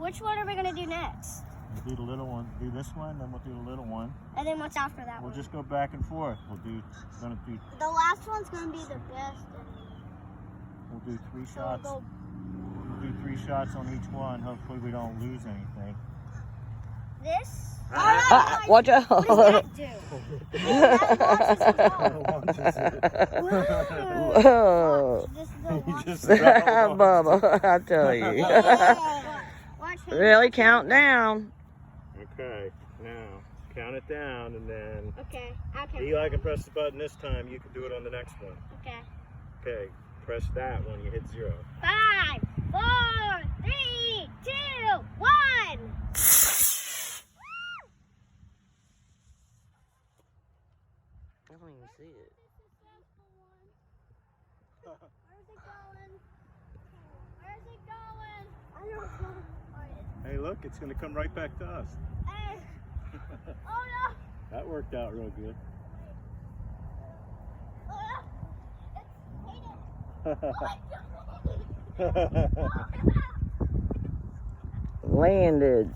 Which one are we gonna do next? We'll do the little one. Do this one, then we'll do the little one. And then what's after that We'll one? just go back and forth. We'll do The last one's gonna be the best. we'll do 3 So shots. we'll go. We'll do 3 shots on each one. Hopefully we don't lose anything. This? Watch out. What does that do? Whoa. This is the You launch. just Bubba, I tell you. Watch him. Really count down. Okay, now count it down and then Okay, I'll count. Eli can press the button this time. You can do it on the next one. Okay. Okay, press that when you hit 0. 5, 4, 3, 2, 1. I don't even see it. Where's it going? Where's it going? I don't know. Hey, look, it's going to come right back to us. Hey. Oh no! That worked out real good. It's Landed.